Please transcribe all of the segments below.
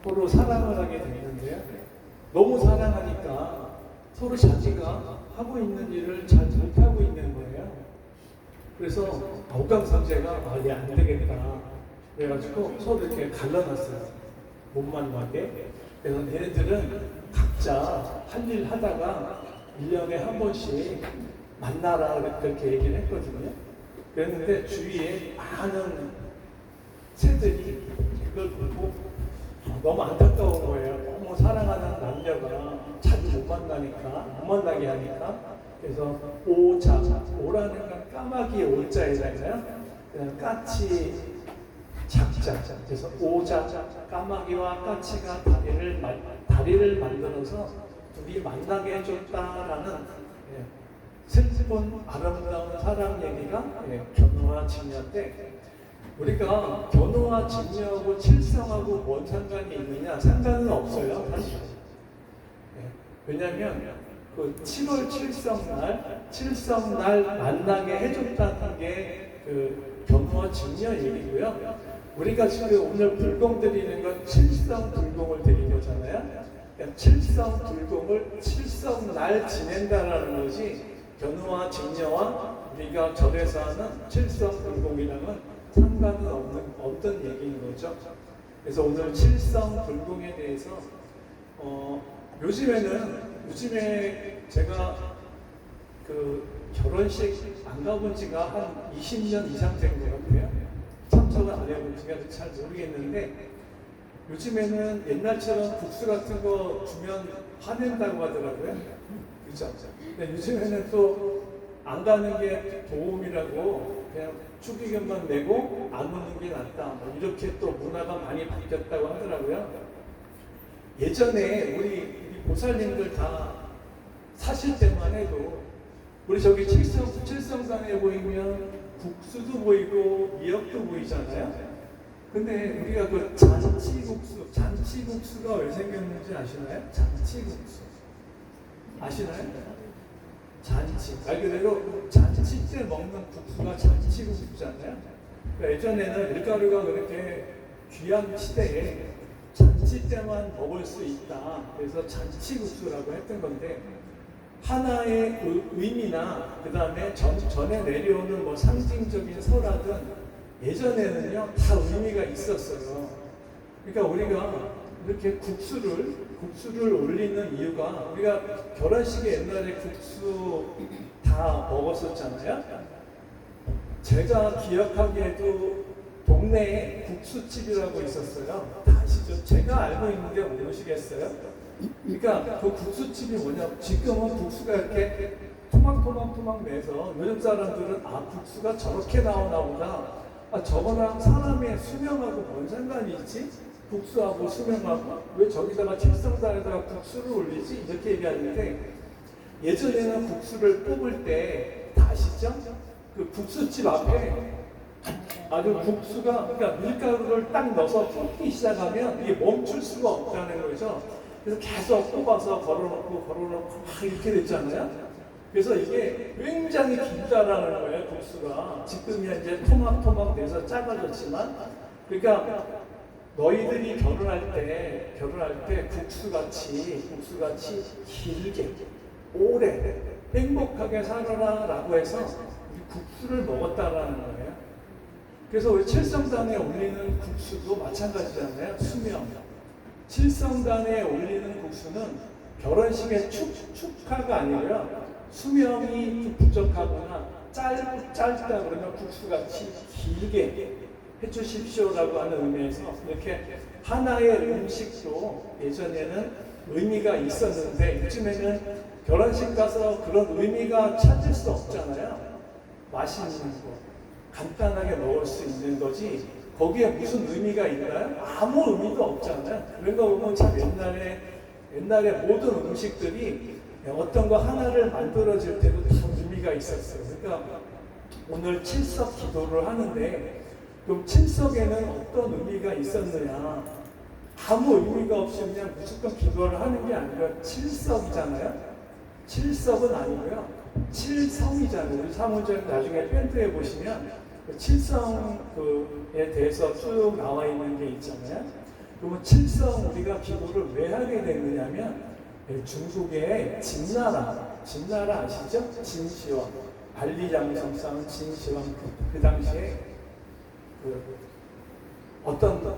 서로 사랑을 하게 되는데요. 너무 사랑하니까 서로 자기가 하고 있는 일을 잘 못하고 있는 거예요. 그래서 옥강상제가 얘 안 되겠다. 그래가지고 서로 이렇게 갈라놨어요. 못 만나게. 그래서 얘네들은 각자 할 일 하다가 1년에 한 번씩 만나라 그렇게 얘기를 했거든요. 그랬는데 주위에 많은 새들이 그걸 보고 너무 안타까운 거예요. 너무 사랑하는 남녀가 자주 못 만나게 하니까. 그래서 오자, 오라는 건 까마귀의 오자이잖아요. 까치 작자. 그래서 오자, 까마귀와 까치가 다리를 만들어서 둘이 만나게 해줬다라는 슬픈 아름다운 사랑 얘기가 견우와 직녀인데, 우리가 견우와 직녀하고 칠성하고 뭔 상관이 있느냐? 상관은 없어요, 사실. 왜냐하면 그 7월 칠성날 만나게 해줬다는 게 그 견우와 직녀 얘기고요. 우리가 지금 오늘 불공 드리는 건 칠성불공을 드린 거잖아요. 칠성불공을 칠성날 지낸다라는 것이 견우와 직녀와 우리가 절에서 하는 칠성불공이랑은 상관은 없던 얘기인 거죠. 그래서 오늘 칠성불공에 대해서 요즘에 제가 그 결혼식 안 가본 지가 한 20년 이상 된 것 같아요. 참석을 안 해본 지가 잘 모르겠는데, 요즘에는 옛날처럼 국수 같은 거 주면 화낸다고 하더라고요. 그렇죠? 근데 요즘에는 또 안 가는 게 도움이라고 그냥 축의금만 내고 안 오는 게 낫다. 이렇게 또 문화가 많이 바뀌었다고 하더라고요. 예전에 우리 보살님들 다 사실 때만 해도 우리 저기 칠성산에 보이면 국수도 보이고 미역도 보이잖아요. 근데 우리가 그 잔치국수가 왜 생겼는지 아시나요? 잔치국수 아시나요? 잔치 말 그대로 잔치 때 먹는 국수가 잔치국수잖아요. 그러니까 예전에는 밀가루가 그렇게 귀한 시대에 잔치 때만 먹을 수 있다. 그래서 잔치국수라고 했던 건데, 하나의 의미나 그 다음에 전에 내려오는 뭐 상징적인 설화든 예전에는요 다 의미가 있었어요. 그러니까 우리가 이렇게 국수를 올리는 이유가, 우리가 결혼식에 옛날에 국수 다 먹었었잖아요. 제가 기억하기에도 동네에 국수집이라고 있었어요. 다 아시죠? 제가 알고 있는 게 모르시겠어요? 그러니까 그 국수집이 뭐냐, 지금은 국수가 이렇게 토막토막 내서 요즘 사람들은 국수가 저렇게 나오나 보다, 저거랑 사람의 수명하고 뭔 상관이 있지? 국수하고 수명하고 왜 저기다가 칠성산에다가 국수를 올리지? 이렇게 얘기하는데, 예전에는 국수를 뽑을 때 다 아시죠? 그 국수집 앞에 아주 국수가, 그러니까 밀가루를 딱 넣어서 붓기 시작하면 이게 멈출 수가 없다는 거죠. 그래서 계속 뽑아서 걸어놓고 막 이렇게 됐잖아요. 그래서 이게 굉장히 길다라는 거예요, 국수가. 지금이야 이제 토막토막 내서 작아졌지만, 그러니까 너희들이 결혼할 때 국수같이 길게 오래 행복하게 살아라라고 해서 국수를 먹었다라는 거예요. 그래서 우리 칠성단에 올리는 국수도 마찬가지잖아요. 수명. 칠성단에 올리는 국수는 결혼식의 축하가 아니고요, 수명이 좀 부족하거나 짧다 그러면 국수같이 길게 해주십시오라고 하는 의미에서 이렇게 하나의 음식도 예전에는 의미가 있었는데, 요즘에는 결혼식 가서 그런 의미가 찾을 수 없잖아요. 맛있는 거, 간단하게 먹을 수 있는 거지 거기에 무슨 의미가 있나요? 아무 의미도 없잖아요. 그런 거 보면 참 옛날에 모든 음식들이 어떤 거 하나를 만들어질 때도 다 의미가 있었어요. 그러니까 오늘 칠석 기도를 하는데, 그럼 칠석에는 어떤 의미가 있었느냐? 아무 의미가 없이 그냥 무조건 기도를 하는 게 아니라 칠석이잖아요. 칠석은 아니고요, 칠성이잖아요. 우리 사무장 나중에 밴드에 보시면 그 칠성에 대해서 쭉 나와 있는 게 있잖아요. 그러면 칠성 우리가 기도를 왜 하게 되느냐면 중국의 진나라 아시죠? 진시황, 만리장성상 진시황 그 당시에 그 어떤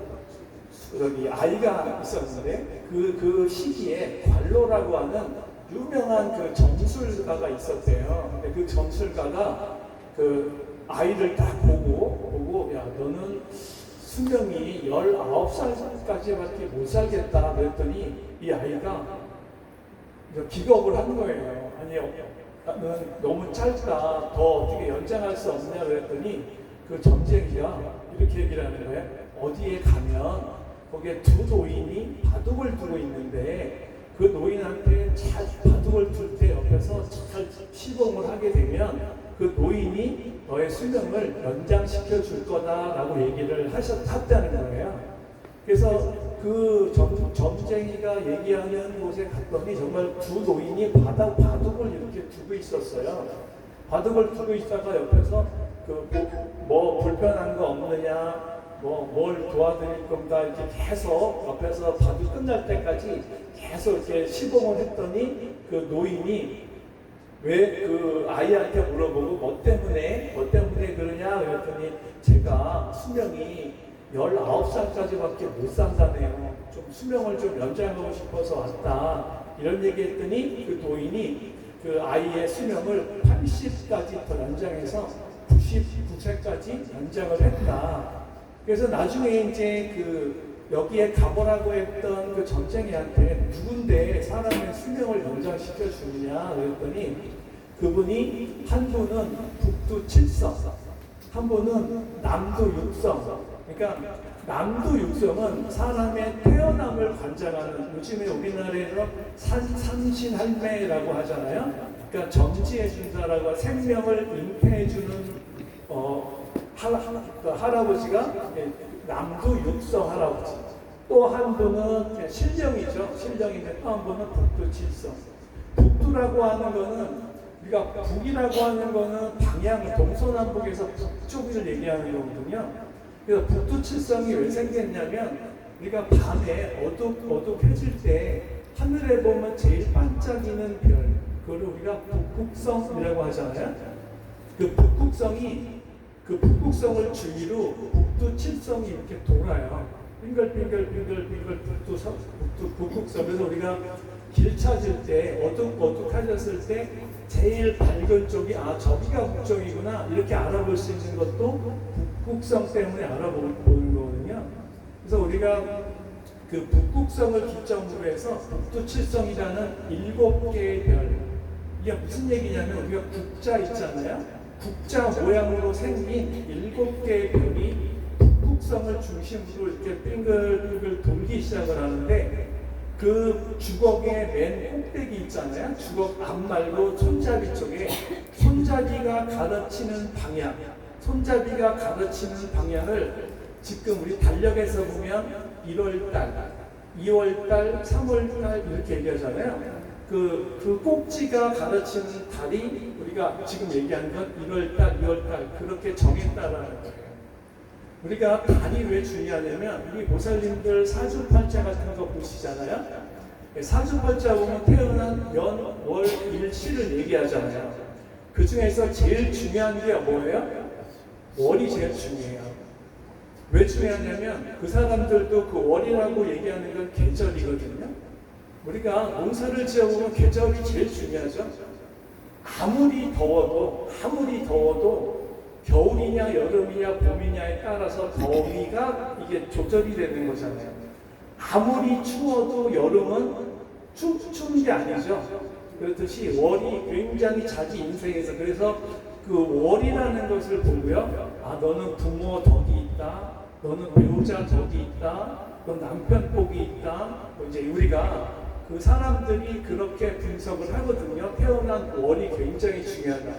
여기 아이가 있었는데 그 시기에 관로라고 하는 유명한 그 점술가가 있었대요. 근데 그 점술가가 그 아이를 딱 보고 야 너는 수명이 19살까지밖에 못 살겠다 그랬더니 이 아이가 기겁을 한 거예요. 아니 나는 너무 짧다. 더 어떻게 연장할 수 없냐 그랬더니 그 점쟁이가 이렇게 얘기를 하는 거예요. 어디에 가면 거기에 두 노인이 바둑을 두고 있는데 그 노인한테 잘 바둑을 둘 때 옆에서 잘 시범을 하게 되면 그 노인이 너의 수명을 연장시켜 줄 거다라고 얘기를 하셨다는 거예요. 그래서 그 점쟁이가 얘기하는 곳에 갔더니 정말 두 노인이 바둑을 이렇게 두고 있었어요. 바둑을 두고 있다가 옆에서 뭐 불편한 거 없느냐, 뭘 도와드릴 건가 이렇게 계속 옆에서 바둑 끝날 때까지 계속 이렇게 시범을 했더니 그 노인이 왜 그 아이한테 물어보고 뭐 때문에 그러냐 그랬더니 제가 수명이 19살까지밖에 못 산다네요. 좀 수명을 좀 연장하고 싶어서 왔다. 이런 얘기 했더니 그 노인이 그 아이의 수명을 80까지 더 연장해서 99세까지 연장을 했다. 그래서 나중에 이제 여기에 가보라고 했던 그 점쟁이한테 누군데 사람의 수명을 연장시켜 주느냐 그랬더니 그분이 한 분은 북두 7성, 한 분은 남두 6성. 그러니까 남두 6성은 사람의 태어남을 관장하는, 요즘에 우리나라에서 삼신할매라고 하잖아요. 그러니까 점지해 준다라고 생명을 잉태해주는 할아버지가 남두 6성 할아버지. 또 한 분은 신령이죠. 신령인데 또 한 분은 북두 7성. 북두라고 하는 거는 우리가 북이라고 하는 거는 방향 동서남북에서 북쪽을 얘기하는 거거든요. 그래서 북두 7성이 왜 생겼냐면 우리가 밤에 어둑해질 때 하늘에 보면 제일 반짝이는 별, 그걸 우리가 북극성이라고 하잖아요. 그 북극성을 주위로 북두 7성이 이렇게 돌아요. 빙글빙글 북극성. 그래서 우리가 길 찾을 때 어둑어둑해졌을 때 제일 밝은 쪽이 저기가 북쪽이구나 이렇게 알아볼 수 있는 것도 북극성 때문에 알아보는 거거든요. 그래서 우리가 그 북극성을 기점으로 해서 북두 7성이라는 7개의 별, 이게 무슨 얘기냐면 우리가 국자 있잖아요. 국자 모양으로 생긴 7개의 별이 북극성을 중심으로 이렇게 빙글빙글 돌기 시작을 하는데 그 주걱의 맨 꼭대기 있잖아요. 주걱 앞 말고 손잡이 쪽에 손잡이가 가르치는 방향을 지금 우리 달력에서 보면 1월달, 2월달, 3월달 이렇게 얘기하잖아요. 그 꼭지가 가르치는 달이 우리가 지금 얘기하는 건 1월달, 2월달 그렇게 정했다라는 거예요. 우리가 달이 왜 중요하냐면 우리 보살님들 사주팔자 같은 거 보시잖아요. 사주팔자 보면 태어난 연, 월, 일, 시를 얘기하잖아요. 그 중에서 제일 중요한 게 뭐예요? 월이 제일 중요해요. 왜 중요하냐면 그 사람들도 그 월이라고 얘기하는 건 계절이거든요. 우리가 농사를 지어보면 계절이 제일 중요하죠. 아무리 더워도 겨울이냐 여름이냐 봄이냐에 따라서 더위가 이게 조절이 되는 거잖아요. 아무리 추워도 여름은 추운 게 아니죠. 그렇듯이 월이 굉장히 자기 인생에서, 그래서 그 월이라는 것을 보고요. 너는 부모 덕이 있다. 너는 배우자 덕이 있다. 너 남편 복이 있다. 이제 우리가 그 사람들이 그렇게 분석을 하거든요. 태어난 월이 굉장히 중요하다.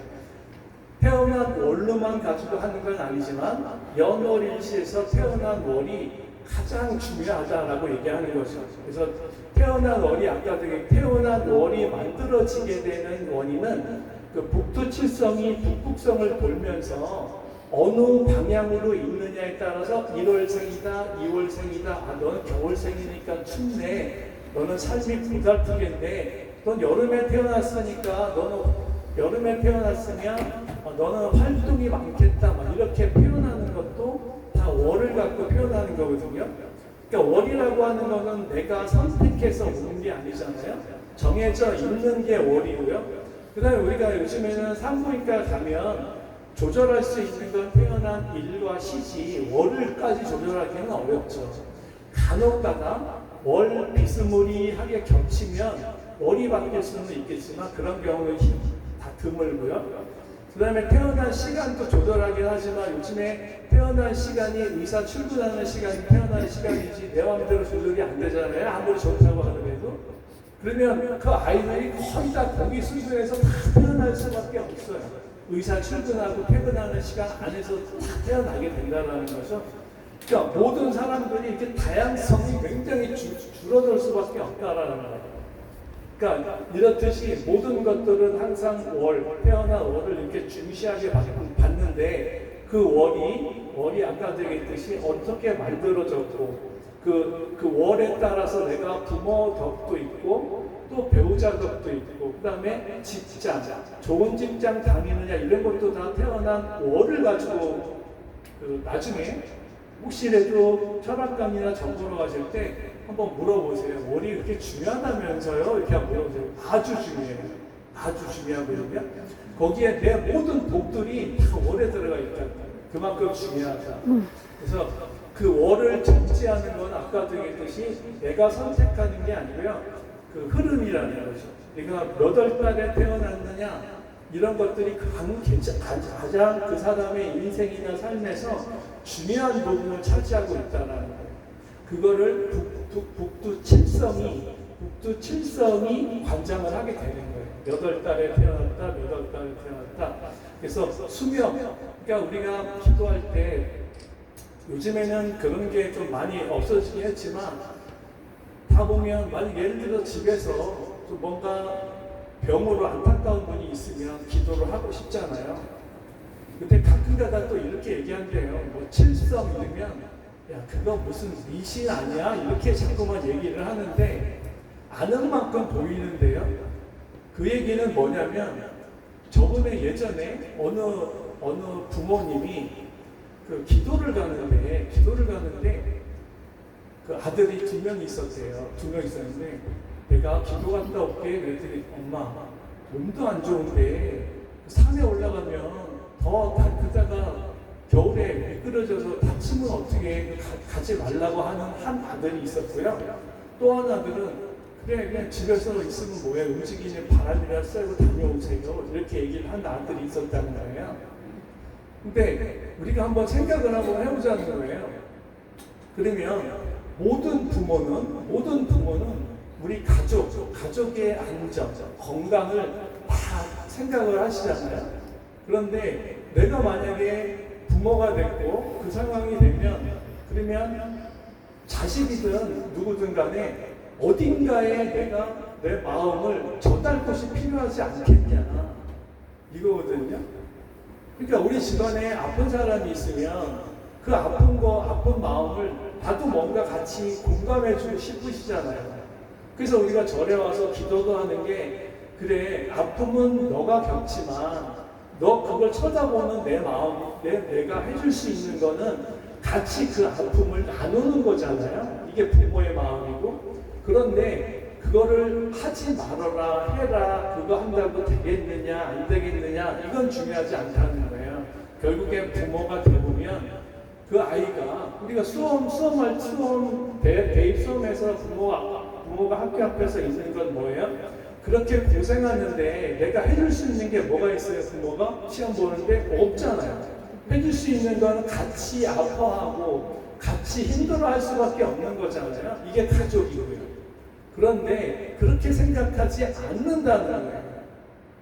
태어난 월로만 가지고 하는 건 아니지만 연월일시에서 태어난 월이 가장 중요하다라고 얘기하는 거죠. 그래서 태어난 월이 태어난 월이 만들어지게 되는 원인은 그 북두 7성이 북극성을 돌면서 어느 방향으로 있느냐에 따라서 1월생이다, 2월생이다, 아, 너는 겨울생이니까 춥네, 너는 삶이 고달프겠네, 넌 여름에 태어났으니까, 너는 여름에 태어났으면 너는 활동이 많겠다, 막 이렇게 표현하는 것도 다 월을 갖고 표현하는 거거든요. 그러니까 월이라고 하는 거는 내가 선택해서 오는 게 아니잖아요. 정해져 있는 게 월이고요. 그 다음에 우리가 요즘에는 산부인과 가면 조절할 수 있는 건 태어난 일과 시지 월을까지 조절하기는 어렵죠. 간혹가다 월 비스무리하게 겹치면 월이 바뀔 수는 있겠지만 그런 경우는 다 드물고요. 그 다음에 태어난 시간도 조절하긴 하지만 요즘에 태어난 시간이 의사 출근하는 시간이 태어난 시간이지 내 마음대로 조절이 안 되잖아요. 아무리 좋다고 하더라도. 그러면 그 아이들이 거의 다 거기 수준에서 다 태어날 수밖에 없어요. 의사 출근하고 퇴근하는 시간 안에서 다 태어나게 된다는 거죠. 그러니까 모든 사람들이 이렇게 다양성이 굉장히 줄어들 수밖에 없다라는 거예요. 그러니까 이렇듯이 모든 것들은 항상 태어난 월을 이렇게 중시하게 받는데 그 월이 아까 얘기했듯이 어떻게 만들어졌고 그 월에 따라서 내가 부모 덕도 있고 또 배우자 덕도 있고 그 다음에 직장, 좋은 직장 다니느냐 이런 것도 다 태어난 월을 가지고 나중에 혹시라도 철학관이나 정보로 가실 때 한번 물어보세요. 월이 그렇게 중요하다면서요? 이렇게 한번 물어보세요. 아주 중요해요. 아주 중요하거든요. 거기에 내 모든 복들이 다 월에 들어가 있다. 그만큼 중요하다. 그래서 그 월을 정지하는 건 아까도 얘기했듯이 내가 선택하는 게 아니고요. 그 흐름이라는 거죠. 내가 몇 월 달에 태어났느냐 이런 것들이 가장 그 사람의 인생이나 삶에서 중요한 부분을 차지하고 있다는 거예요. 그거를 북두 칠성이 관장을 하게 되는 거예요. 몇 월 달에 태어났다, 몇 월 달에 태어났다. 그래서 수명, 그러니까 우리가 기도할 때 요즘에는 그런 게 좀 많이 없어지긴 했지만 다 보면 만약 예를 들어 집에서 좀 뭔가 병으로 안타까운 분이 있으면 기도를 하고 싶잖아요. 근데 가끔가다 또 이렇게 얘기한대요. 뭐 칠성 이러면 야 그거 무슨 미신 아니야? 이렇게 자꾸만 얘기를 하는데 아는 만큼 보이는데요. 그 얘기는 뭐냐면 저번에 예전에 어느 부모님이 그 기도를 가는데 그 아들이 2명 있었대요. 2명 있었는데 내가 기도 갔다 올게 그랬더니 엄마 몸도 안 좋은데 산에 올라가면 더 그다가 겨울에 미끄러져서 다치면 어떻게 가지 말라고 하는 한 아들이 있었고요. 또 한 아들은 그냥 집에서 있으면 뭐야 움직이는 바람이라 쐬고 다녀오세요 이렇게 얘기를 한 아들이 있었다는 거예요. 근데 우리가 한번 생각을 한번 해보자는 거예요. 그러면 모든 부모는 우리 가족의 안전, 건강을 다 생각을 하시잖아요. 그런데 내가 만약에 부모가 됐고 그 상황이 되면 그러면 자식이든 누구든 간에 어딘가에 내가 내 마음을 전할 곳이 필요하지 않겠냐 이거거든요. 그러니까 우리 집안에 아픈 사람이 있으면 그 아픈 마음을 나도 뭔가 같이 공감해주고 싶으시잖아요. 그래서 우리가 절에 와서 기도도 하는 게 그래 아픔은 너가 겪지만 너 그걸 쳐다보는 내 마음 내가 해줄 수 있는 거는 같이 그 아픔을 나누는 거잖아요. 이게 부모의 마음이고 그런데 그거를 하지 말아라 해라 그거 한다고 되겠느냐 안 되겠느냐 이건 중요하지 않다는 거예요. 결국에 부모가 되보면 그 아이가 우리가 대입 수험에서 부모가 학교 앞에서 있는 건 뭐예요? 그렇게 고생하는데 내가 해줄 수 있는 게 뭐가 있어요? 부모가 시험 보는데 없잖아요. 해줄 수 있는 건 같이 아파하고 같이 힘들어할 수밖에 없는 거잖아요. 이게 가족이고요. 그런데 그렇게 생각하지 않는다는 거예요.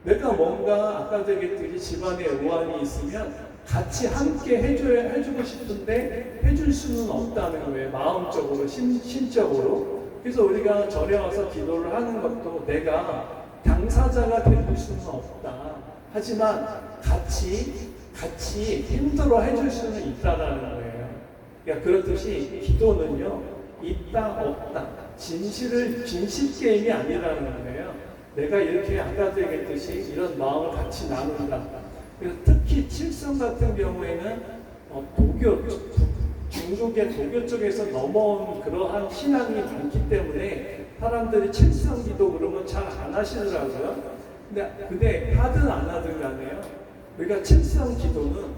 내가 뭔가 아까도 얘기했듯이 집안에 우환이 있으면 같이 함께 해주고 싶은데 해줄 수는 없다는 거예요. 마음적으로, 신적으로. 그래서 우리가 절에 와서 기도를 하는 것도 내가 당사자가 될 수는 없다. 하지만 같이 같이 힘들어 해줄 수는 있다라는 거예요. 그러니까 그렇듯이 기도는요, 있다 없다, 진실 게임이 아니라는 거예요. 내가 이렇게 아까도 얘기했듯이 이런 마음을 같이 나눈다. 그래서 특히 칠성 같은 경우에는 도교, 중국의 도교 쪽에서 넘어온 그러한 신앙이 많기 때문에 사람들이 칠성 기도 그러면 잘 안 하시더라고요. 근데 하든 안 하든 간에요. 그러니까 칠성 기도는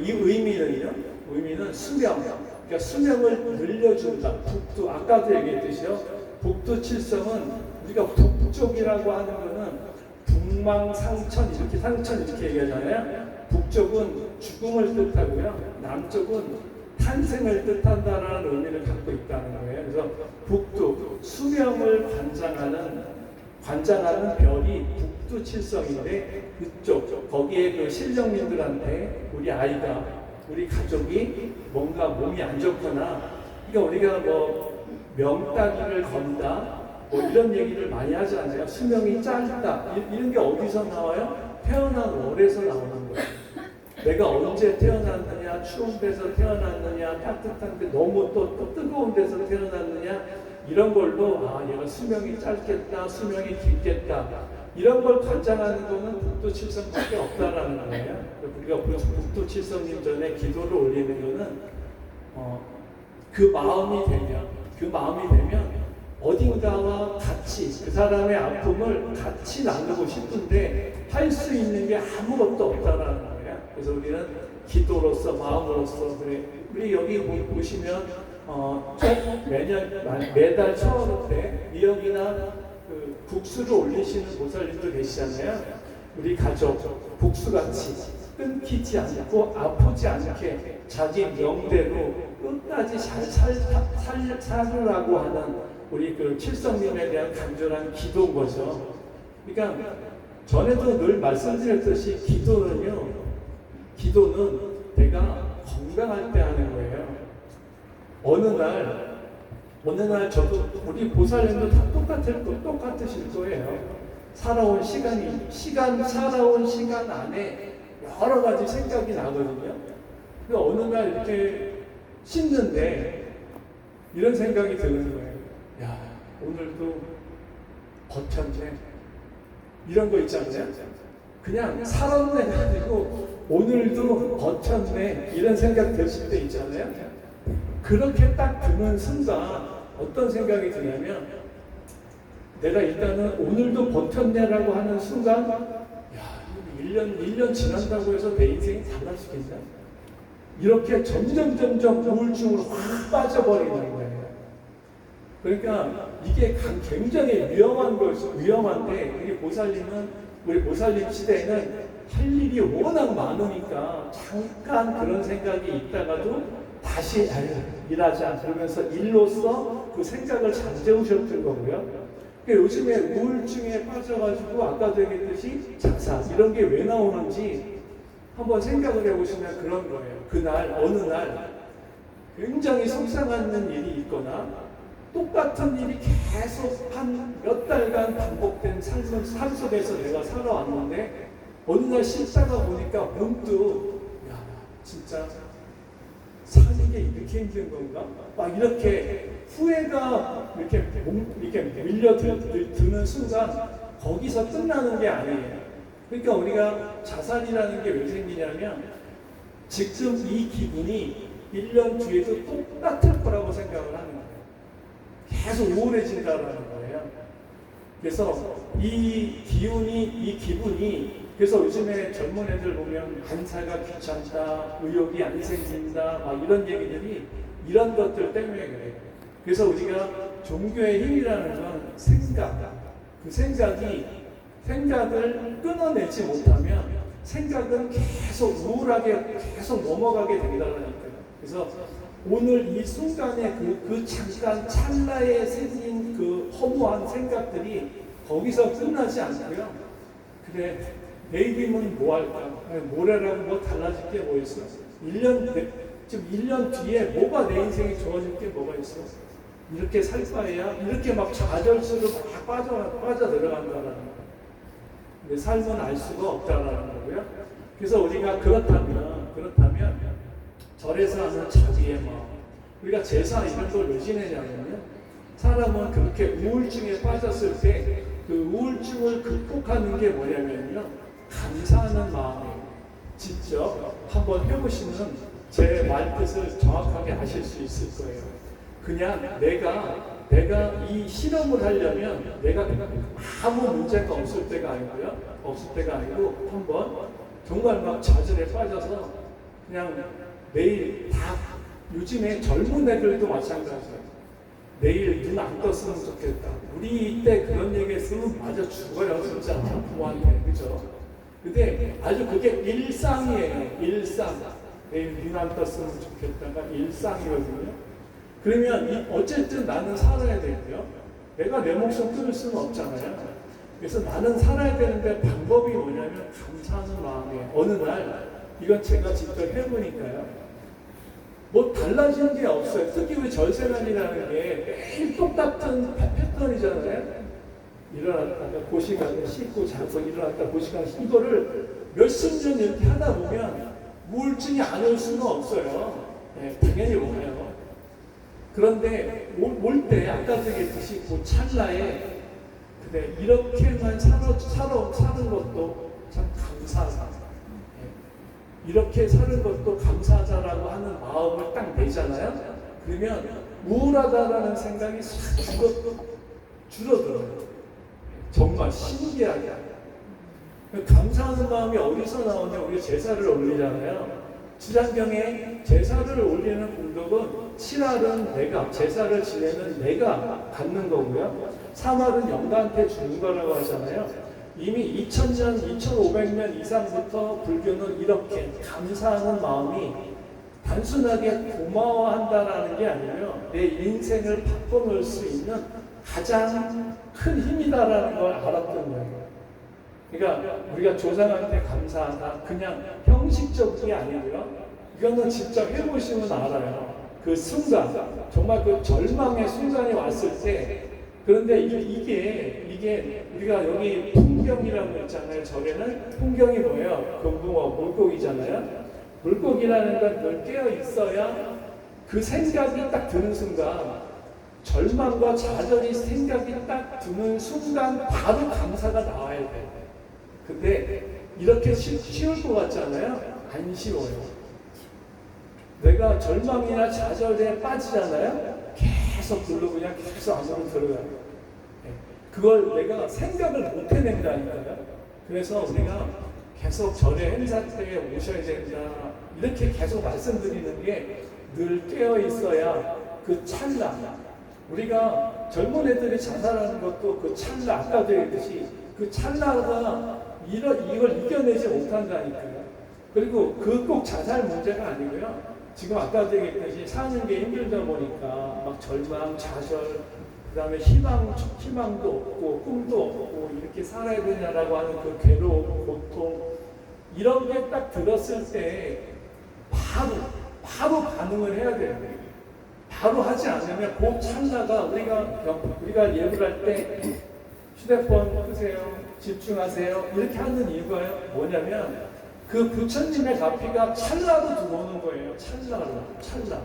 이 의미는 수명, 그러니까 수명을 늘려준다. 북두, 아까도 얘기했듯이요. 북두 칠성은 우리가 북쪽이라고 하는 거는 북망상천 이렇게 얘기하잖아요. 북쪽은 죽음을 뜻하고요. 남쪽은 탄생을 뜻한다라는 의미를 갖고 있다는 거예요. 그래서 북두, 수명을 관장하는 별이 북두 칠성인데 그쪽, 거기에 그 신령님들한테 우리 가족이 뭔가 몸이 안 좋거나, 그러니까 우리가 뭐 명따기를 건다, 뭐 이런 얘기를 많이 하잖아요. 수명이 짧다. 이런 게 어디서 나와요? 태어난 월에서 나오는 거예요. 내가 언제 태어났느냐, 추운 데서 태어났느냐, 따뜻한 데 너무 또 뜨거운 데서 태어났느냐, 이런 걸로 얘가 수명이 짧겠다, 수명이 길겠다, 이런 걸 관장하는 거는 북두칠성밖에 없다라는 거예요. 우리가 북두칠성님 전에 기도를 올리는 거는 그 마음이 되면 어딘가와 같이 그 사람의 아픔을 같이 나누고 싶은데 할 수 있는 게 아무것도 없다라는 거예요. 그래서 우리는 기도로서, 마음으로서, 우리 여기 보시면 매달 초하루 때 미역이나 그 국수를 올리시는 보살님도 계시잖아요. 우리 가족 국수같이 끊기지 않고 아프지 않게 자기 명대로 끝까지 잘 살으라고 하는 우리 그 칠성님에 대한 간절한 기도인 거죠. 그러니까 전에도 늘 말씀드렸듯이 기도는 내가 건강할 때 하는 거예요. 어느 날 저도 우리 보살님도 다 똑같으실 거예요. 살아온 시간 안에 여러 가지 생각이 나거든요. 근데 어느 날 이렇게 씻는데 이런 생각이 드는 거예요. 야, 오늘도 버텼네. 이런 거 있잖아요. 그냥 살았네 가지고 오늘도 버텼네, 이런 생각 드실 때 있잖아요. 그렇게 딱 드는 순간 어떤 생각이 드냐면, 내가 일단은 오늘도 버텼네라고 하는 순간, 야, 1년 지난다고 해서 내 인생이 달라지겠냐? 이렇게 점점 우울증으로 확 빠져버리는 거예요. 그러니까 이게 굉장히 위험한데, 우리 보살님 시대에는 할 일이 워낙 많으니까 잠깐 그런 생각이 있다가도 다시 일하자 그러면서 일로서 그 생각을 잠재우셨던 거고요. 그러니까 요즘에 우울증에 빠져가지고 아까도 얘기했듯이 자살 이런 게 왜 나오는지 한번 생각을 해보시면 그런 거예요. 어느 날 굉장히 속상한 일이 있거나 똑같은 일이 계속 한 몇 달간 반복된 삶 속에서 내가 살아왔는데 어느 날 쉬다가 보니까 문득, 야, 진짜 사는 게 이렇게 힘든 건가? 막 이렇게 후회가 이렇게 밀려드는 순간 거기서 끝나는 게 아니에요. 그러니까 우리가 자살이라는 게 왜 생기냐면 지금 이 기분이 1년 뒤에도 똑같을 거라고 생각을 하는 거예요. 계속 우울해진다는 거예요. 그래서 이 기분이 그래서 요즘에 젊은 애들 보면 반사가 귀찮다, 의욕이 안 생긴다, 막 이런 얘기들이 이런 것들 때문에 그래요. 그래서 우리가 종교의 힘이라는 건 그 생각을 끊어내지 못하면 생각은 계속 우울하게 계속 넘어가게 된다니까요. 그래서 오늘 이 순간에 그 잠깐 찰나에 생긴 그 허무한 생각들이 거기서 끝나지 않고요. 그래, 내일이면 뭐 할까? 모레라고 뭐 달라질 게 뭐 있어? 1년 뒤에 뭐가 내 인생이 좋아질 게 뭐가 있어? 이렇게 살 바에야 이렇게 막 좌절수로 막 빠져 들어간다라는 거예요. 내 삶은 알 수가 없다라는 거고요. 그래서 우리가 그렇다면 절에서 하는 자비의 마음, 우리가 제사 이런 걸 왜 지내냐면요, 사람은 그렇게 우울증에 빠졌을 때 그 우울증을 극복하는 게 뭐냐면요, 감사하는 마음이에요. 직접 한번 해보시면 제 말뜻을 정확하게 아실 수 있을 거예요. 그냥 내가 이 실험을 하려면 내가 아무 문제가 없을 때가 아니고 한번 정말 막 좌절에 빠져서 그냥 내일 다, 요즘에 젊은 애들도 마찬가지예요. 내일 눈 안 떴으면 좋겠다. 우리 때 그런 얘기 했으면 맞아 죽어요 진짜 부모한테, 그죠? 근데 아주 그게 일상이에요. 일상. 내일 눈 안 떴으면 좋겠다가 일상이거든요. 그러면 어쨌든 나는 살아야 되고요. 내가 내 목숨 끊을 수는 없잖아요. 그래서 나는 살아야 되는데 방법이 뭐냐면 감사하는 마음이에요. 어느 날 이건 제가 직접 해보니까요, 뭐 달라지는 게 없어요. 특히 우리 절세난이라는 게 매일 똑같은 패턴이잖아요. 일어났다가 고시간에 씻고 자고 일어났다가 고시간에 이거를 몇십 년 이렇게 하다 보면 우울증이 안 올 수는 없어요. 네, 당연히 오네요. 그런데 올 때 아까 얘기했듯이 그 찰나에 그래 이렇게만 사는 것도 참 감사하다. 이렇게 사는 것도 감사하다라고 하는 마음을 딱 내잖아요. 그러면 우울하다라는 생각이 싹 줄어들어요. 정말 신기하게. 감사하는 마음이 어디서 나오냐? 우리 제사를 올리잖아요. 지장경에 제사를 올리는 공덕은 7알은 제사를 지내는 내가 받는 거고요. 3알은 영가한테 주는 거라고 하잖아요. 이미 2000년, 2500년 이상부터 불교는 이렇게 감사하는 마음이 단순하게 고마워한다라는 게 아니고요, 내 인생을 바꿔놓을 수 있는 가장 큰 힘이다라는 걸 알았던 거예요. 그러니까 우리가 조상한테 감사하다, 그냥 형식적이 아니고요, 이거는 직접 해보시면 알아요. 그 순간, 정말 그 절망의 순간이 왔을 때, 그런데 이게 우리가 여기 풍경이라고 했잖아요. 절에는 풍경이 뭐예요? 금붕어, 물고기잖아요. 물고기라는 건 늘 깨어 있어야 그 생각이 딱 드는 순간, 절망과 좌절이 생각이 딱 드는 순간 바로 감사가 나와야 돼요. 근데 이렇게 쉬울 것 같잖아요. 안 쉬워요. 내가 절망이나 좌절에 빠지잖아요. 계속 글로 그냥 계속 안으로 들어가요. 그걸 내가 생각을 못 해낸다니까요. 그래서 우리가 계속 절의 행사 때 오셔야 된다, 이렇게 계속 말씀드리는 게 늘 깨어 있어야 그 찰나, 우리가 젊은 애들이 자살하는 것도 그 찰나, 아까도 얘기했듯이 그 찰나가 이걸 이겨내지 못한다니까요. 그리고 그 꼭 자살 문제가 아니고요. 지금 아까도 얘기했듯이 사는 게 힘들다 보니까 막 절망, 좌절, 그 다음에 희망도 없고 꿈도 없고 이렇게 살아야 되냐라고 하는 그 괴로움, 고통, 이런 게 딱 들었을 때 바로 반응을 해야 돼요. 바로 하지 않으면 그 찰나가 우리가 예불 할 때 휴대폰 끄세요, 집중하세요, 이렇게 하는 이유가 뭐냐면 그 부처님의 가피가 찰나로 들어오는 거예요. 찰나.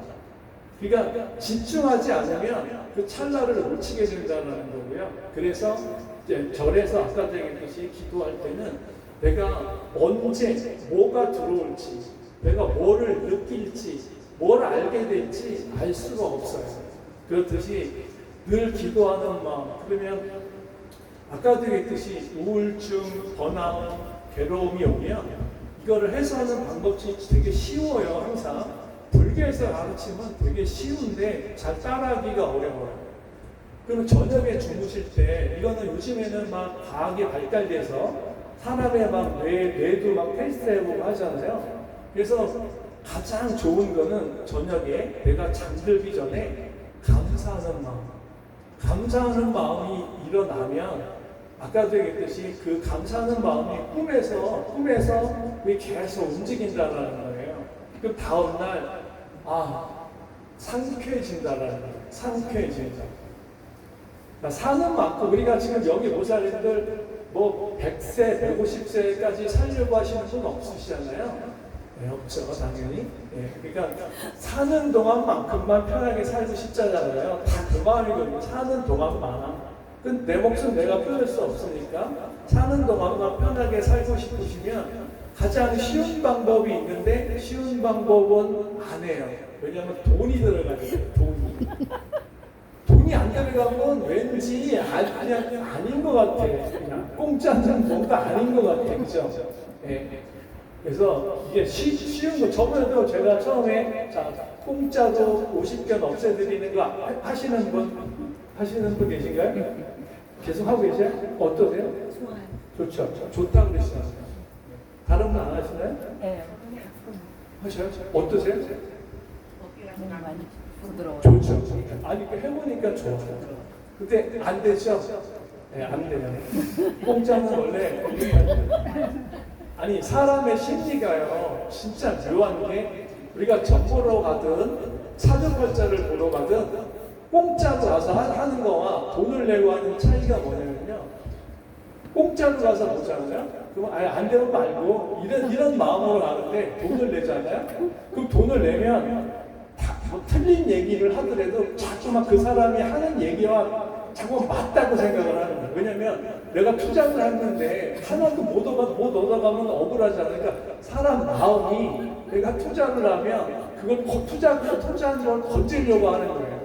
그러니까 집중하지 않으면 그 찰나를 놓치게 된다는 거고요. 그래서 이제 절에서 아까 얘기했듯이 기도할 때는 내가 언제 뭐가 들어올지, 내가 뭐를 느낄지, 뭘 알게 될지 알 수가 없어요. 그렇듯이 늘 기도하는 마음, 그러면 아까도 얘기했듯이 우울증, 번아웃, 괴로움이 오면 이거를 해소하는 방법이 되게 쉬워요. 항상 불교에서 가르치면 되게 쉬운데 잘 따라하기가 어려워요. 그러면 저녁에 주무실 때, 이거는 요즘에는 막 과학이 발달돼서 사람의 막 뇌도 막 테스트해보고 하잖아요. 그래서 가장 좋은 거는 저녁에 내가 잠들기 전에 감사하는 마음이 일어나면, 아까도 얘기했듯이 그 감사하는 마음이 꿈에서 계속 움직인다는 거예요. 그럼 다음날 상쾌해진다라는 거예요. 상쾌해진다. 사는 만큼 우리가 지금 여기 모자리들 뭐 100세, 150세까지 살려고 하시는 분 없으시잖아요. 네, 없죠, 당연히. 네, 그러니까 사는 동안만큼만 편하게 살고 싶잖아요. 다 그 마음이거든요. 사는 동안만. 내 목숨 내가 끊을 수 없으니까 사는 동안만 편하게 살고 싶으시면 가장 쉬운 방법이 있는데 쉬운 방법은 안 해요. 왜냐하면 돈이 들어가요. 돈이 안 들어가면 왠지 그냥 아닌 것 같아. 그냥 공짜는 뭔가 아닌 것 같아. 그죠? 네. 그래서 이게 쉬운 거. 저번에도 제가 처음에 자 공짜도 50견 없애드리는 거 하시는 분 계신가요? 계속 하고 계세요? 어떠세요? 좋아요. 좋죠. 좋다 그러시잖아요. 다른 분 안 하시나요? 네. 하셔요? 어떠세요? 너무 많이 부드러워요. 좋죠. 아니 해보니까 좋아요. 근데 안 되죠? 네, 안 돼요. 공짜는 원래 아니 사람의 심리가요 진짜 묘한 게 우리가 점 보러 가든 사전팔자를 보러 가든 공짜로 가서 하는 거와 돈을 내고 하는 차이가 뭐냐면요. 공짜로 가서 보잖아요. 그럼 아예 안 되면 말고 이런 마음으로 가는데 돈을 내잖아요. 그럼 돈을 내면 뭐 틀린 얘기를 하더라도 자꾸만 그 사람이 하는 얘기와 자꾸 맞다고 생각을 하는 거예요. 왜냐면 내가 투자를 했는데 하나도 못 얻어가면 억울하잖아요. 그러니까 사람 마음이 내가 투자를 하면 그걸 투자한 걸 건지려고 하는 거예요.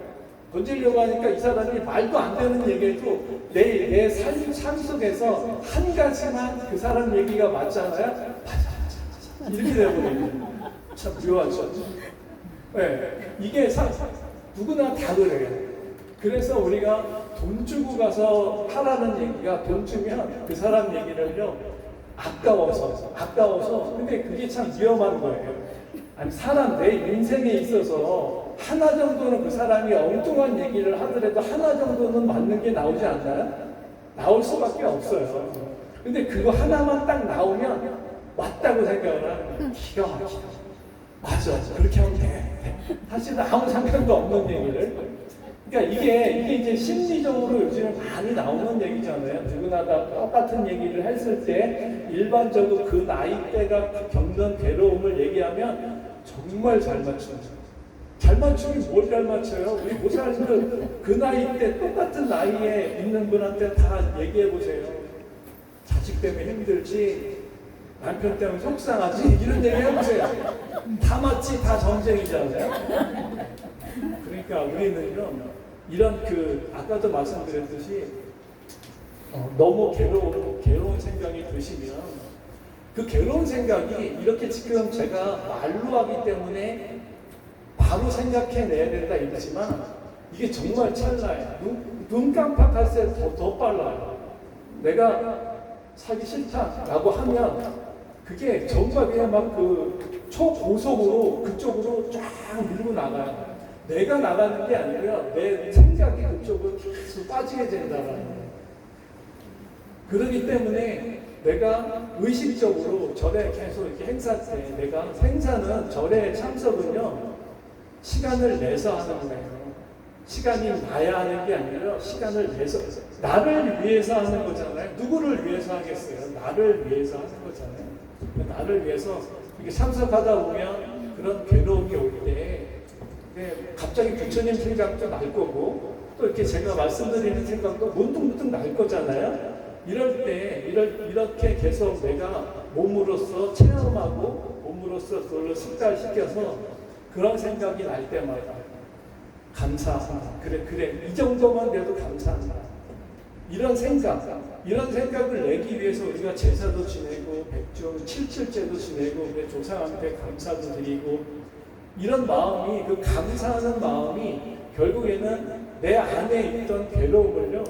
건지려고 하니까 이 사람이 말도 안 되는 얘기해도 내 삶 속에서 한 가지만 그 사람 얘기가 맞잖아요. 맞아. 이렇게 되거든요. 참 묘하죠. 네, 이게 누구나 다 그래요. 그래서 우리가 돈 주고 가서 하라는 얘기가 돈 주면 그 사람 얘기를요 아까워서 근데 그게 참 위험한 거예요. 아니 사람 내 인생에 있어서 하나 정도는 그 사람이 엉뚱한 얘기를 하더라도 하나 정도는 맞는 게 나오지 않나요? 나올 수밖에 없어요. 근데 그거 하나만 딱 나오면 맞다고 생각을 하는 거예요. 기가 막히다. 맞아. 그렇게 하면 돼. 사실은 아무 상관도 없는 얘기를. 그러니까 이게 이제 심리적으로 요즘 많이 나오는 얘기잖아요. 누구나 다 똑같은 얘기를 했을 때 일반적으로 그 나이대가 겪는 괴로움을 얘기하면 정말 잘 맞추죠. 잘 맞추면 뭘 잘 맞춰요? 우리 모사님들 그 나이 때 똑같은 나이에 있는 분한테 다 얘기해 보세요. 자식 때문에 힘들지, 남편 때문에 속상하지, 이런 얘기 해보세요. 다 맞지, 다 전쟁이잖아요. 그러니까 우리는요, 이런 아까도 말씀드렸듯이 너무 괴로운 생각이 드시면 그 괴로운 생각이 이렇게 지금 제가 말로 하기 때문에 바로 생각해내야 된다 이러지만 이게 정말 찰나요. 눈 깜빡할 때 더 빨라요. 내가 살기 싫다라고 하면 그게 정말 그냥 막 초고속으로 그쪽으로 쫙 밀고 나가요. 내가 나가는 게 아니라 내 생각이 그쪽으로 계속 빠지게 된다는 거예요. 그렇기 때문에 내가 의식적으로 절에 계속 이렇게 행사 때 행사는 절에 참석은요 시간을 내서 하는 거예요. 시간이 나야 하는 게 아니라 시간을 내서 나를 위해서 하는 거잖아요. 누구를 위해서 하겠어요? 나를 위해서 하는 거잖아요. 나를 위해서 이렇게 참석하다 보면 그런 괴로움이 올 때 갑자기 부처님 생각도 날 거고 또 이렇게 제가 말씀드리는 생각도 문득문득 날 거잖아요. 이럴 때 이렇게 계속 내가 몸으로써 체험하고 몸으로써 그걸 습관시켜서 그런 생각이 날 때마다 감사하다. 그래 이 정도만 돼도 감사한다. 이런 생각을 내기 위해서 우리가 제사도 지내고 백중 칠칠제도 지내고 조상한테 감사도 드리고 이런 마음이 감사하는 마음이 결국에는 내 안에 있던 괴로움을요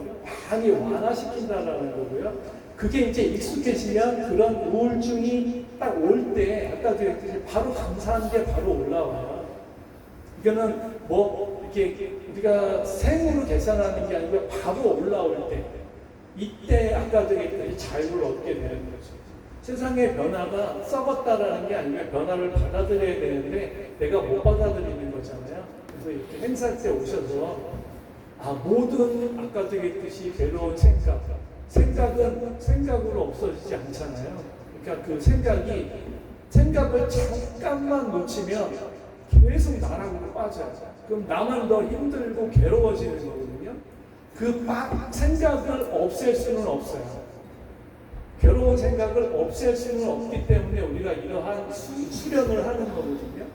많이 완화시킨다라는 거고요. 그게 이제 익숙해지면 그런 우울증이 딱 올 때 아까 드렸듯이 바로 감사한 게 바로 올라와요. 이거는 이렇게 우리가 생으로 계산하는 게 아니고 바로 올라올 때 이때 아까 드렸듯이 자유를 얻게 되는 거죠. 세상의 변화가 썩었다라는 게 아니라 변화를 받아들여야 되는데 내가 못 받아들이는 거잖아요. 그래서 이렇게 행사 때 오셔서 모든 아까 드렸듯이 괴로운 생각은 생각으로 없어지지 않잖아요. 그러니까 그 생각을 잠깐만 놓치면 계속 나락으로 빠져요. 그럼 나만 더 힘들고 괴로워지는 거거든요. 그 생각을 없앨 수는 없어요. 괴로운 생각을 없앨 수는 없기 때문에 우리가 이러한 수련을 하는 거거든요.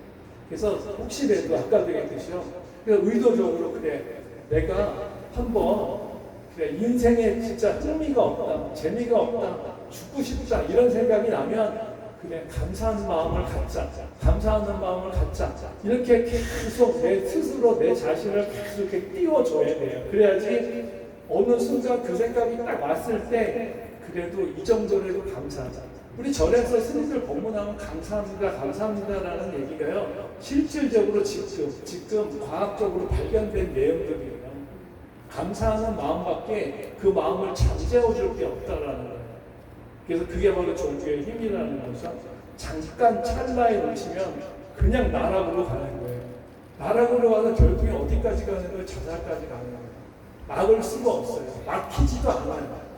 그래서 혹시라도 아까도 얘기했듯이요. 그래서 의도적으로 그래 내가 한번 그래 인생에 진짜 흥미가 없다, 재미가 없다, 죽고 싶다 이런 생각이 나면 그냥 감사하는 마음을 갖자, 감사하는 마음을 갖자 이렇게 계속 내 스스로 내 자신을 계속 이렇게 띄워줘야 돼요. 그래야지 어느 순간 그 생각이 딱 왔을 때 그래도 이 정도라도 감사하자. 우리 절에서 스님들 법문하면 감사합니다, 감사합니다라는 얘기가요. 실질적으로 지금 과학적으로 발견된 내용들이에요. 감사하는 마음밖에 그 마음을 잠재워줄 게 없다라는 거예요. 그래서 그게 바로 종교의 힘이라는 거죠. 잠깐 찰나에 놓치면 그냥 나락으로 가는 거예요. 나락으로 가서 결국에 어디까지 가는 거예요? 자살까지 가는 거예요. 막을 수가 없어요. 막히지도 않아요.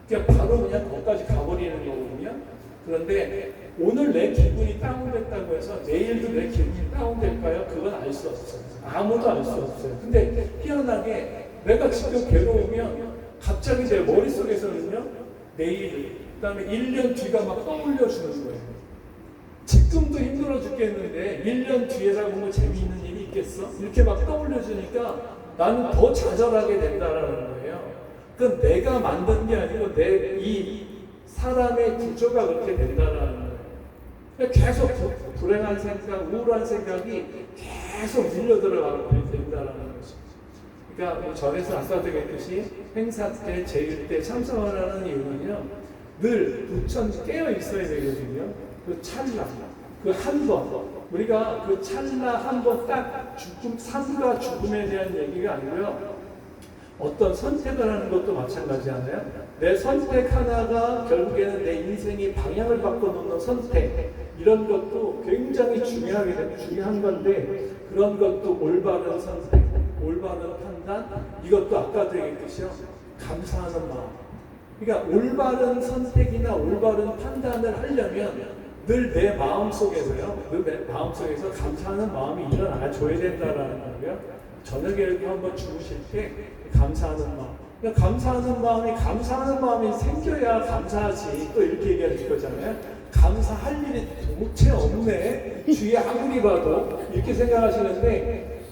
그냥 바로 그냥 거기까지 가버리는 거거든요. 그런데 오늘 내 기분이 다운됐다고 해서 내일도 내 기분이 다운될까요? 그건 알 수 없어요. 아무도 알 수 없어요. 근데 희한하게 내가 지금 괴로우면 갑자기 내 머릿속에서는요 내일 그다음에 1년 뒤가 막 떠올려주는 거예요. 지금도 힘들어 죽겠는데 1년 뒤에라고 뭐 재미있는 일이 있겠어? 이렇게 막 떠올려주니까 나는 더 좌절하게 된다라는 거예요. 그건 내가 만든 게 아니고 내 이 사람의 구조가 그렇게 된다라는 거예요. 계속 불행한 생각, 우울한 생각이 계속 밀려 들어가게 된다라는 거죠. 그러니까 절에서 아까도 얘기했듯이 행사 때, 제일 때 참석하라는 이유는요, 늘 부천 깨어 있어야 되거든요. 그 찰나, 그 한 번, 우리가 그 찰나 한 번 딱 삶과 죽음에 대한 얘기가 아니고요. 어떤 선택을 하는 것도 마찬가지잖아요. 내 선택 하나가 결국에는 내 인생의 방향을 바꿔놓는 선택, 이런 것도 굉장히 중요한 건데, 그런 것도 올바른 선택, 올바른 판단, 이것도 아까도 얘기했듯이요. 감사하는 마음. 그러니까 올바른 선택이나 올바른 판단을 하려면 늘 내 마음속에서요. 늘 내 마음속에서 감사하는 마음이 일어나줘야 된다라는 거고요. 저녁에 이렇게 한번 주무실 때 감사하는 마음. 그러니까 감사하는 마음이 생겨야 감사하지. 또 이렇게 얘기하실 거잖아요. 감사할 일이 도대체 없네. 주위에 아무리 봐도 이렇게 생각하시는데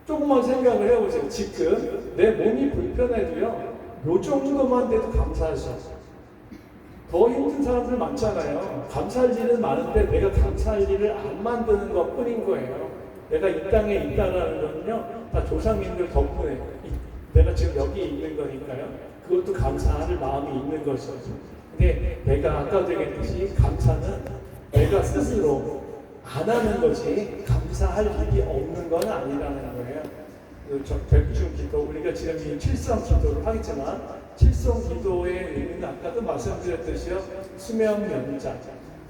조금만 생각을 해보세요. 지금 내 몸이 불편해도요. 요 정도만 돼도 감사하죠. 더 힘든 사람들 많잖아요. 감사할 일은 많은데 내가 감사할 일을 안 만드는 것 뿐인 거예요. 내가 이 땅에 있다는 거는요, 다 조상님들 덕분에 내가 지금 여기 있는 거니까요. 그것도 감사할 마음이 있는 거죠. 근데 내가 아까도 얘기했듯이 감사는 내가 스스로 안 하는 거지 감사할 일이 없는 건 아니라는 거예요. 백중 기도, 우리가 지금 이 칠성 기도를 하겠지만 칠성 기도의 의미는 아까도 말씀드렸듯이요. 수명 연장.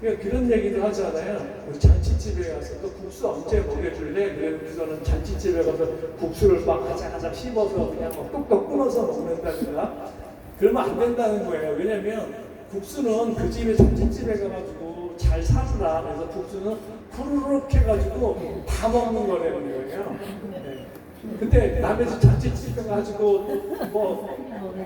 그러니까 그런 얘기도 하잖아요. 우리 잔치집에 가서 또 국수 언제 먹여줄래? 그래서는 잔치집에 가서 국수를 막 가장가장 씹어서 그냥 막 똑똑 끊어서 먹는다든가 그러면 안 된다는 거예요. 왜냐면 국수는 그 집에 잔치집에 가가지고 잘 사주라. 그래서 국수는 후루룩 해가지고 다 먹는 거라는 거예요. 네. 근데 남의 집 잔치집에 가가지고 뭐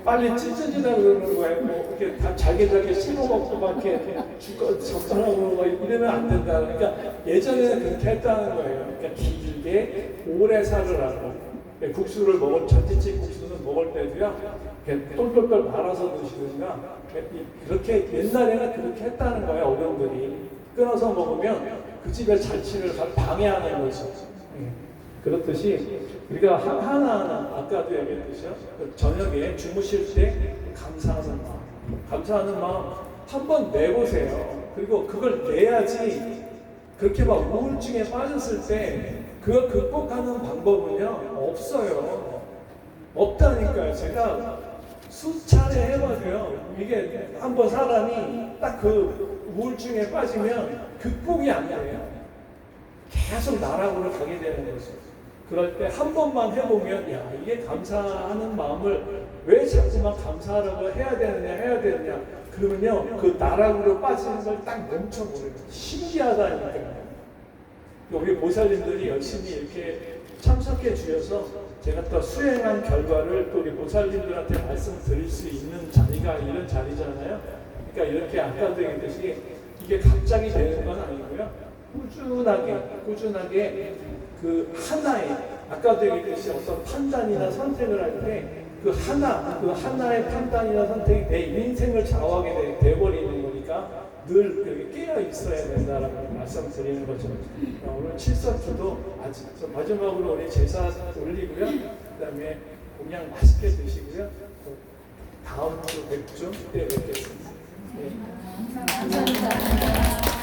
빨리 찢어지다 그러는 거예요. 뭐 이렇게 다 잘게 씹어 먹고 막 이렇게 적당하고 막 이러면 안 된다. 그러니까 예전에는 그렇게 했다는 거예요. 그러니까 길게 오래 살으라고. 국수를 잔치집 국수는 먹을 때도요. 이렇게 똘똘똘 말아서 드시든가 그렇게 옛날에는 그렇게 했다는 거예요. 어른들이 끊어서 먹으면 그 집의 잔치를 방해하는 거죠. 그렇듯이 우리가 하나하나 아까도 얘기했듯이요. 저녁에 주무실 때 감사하는 마음 한번 내보세요. 그리고 그걸 내야지 그렇게 막 우울증에 빠졌을 때 그걸 극복하는 방법은요 없어요. 없다니까요. 제가 수차례 해봐도요. 이게 한번 사람이 딱 그 우울증에 빠지면 극복이 안 돼요. 계속 나락으로 가게 되는 거죠. 그럴 때 한 번만 해보면 야 이게 감사하는 마음을 왜 자꾸만 감사하라고 해야 되느냐 그러면요 그 나락으로 빠지는 걸 딱 멈춰버려요. 신기하다니까요. 우리 보살님들이 열심히 이렇게 참석해 주셔서 제가 또 수행한 결과를 또 우리 보살님들한테 말씀드릴 수 있는 자리가 이런 자리잖아요. 그러니까 이렇게 아까도 얘기했듯이 이게 갑자기 되는 건 아니고요. 꾸준하게 그 하나의 아까도 얘기했듯이 어떤 판단이나 선택을 할 때 그 하나의 판단이나 선택이 내 인생을 좌우하게 돼버리는 거니까 늘 여기 깨어 있어야 된다라고 말씀드리는 거죠. 오늘 칠사주도 아직 마지막으로 우리 제사 올리고요. 그다음에 그냥 맛있게 드시고요. 다음 주 100주 때 뵙겠습니다. 네. 감사합니다.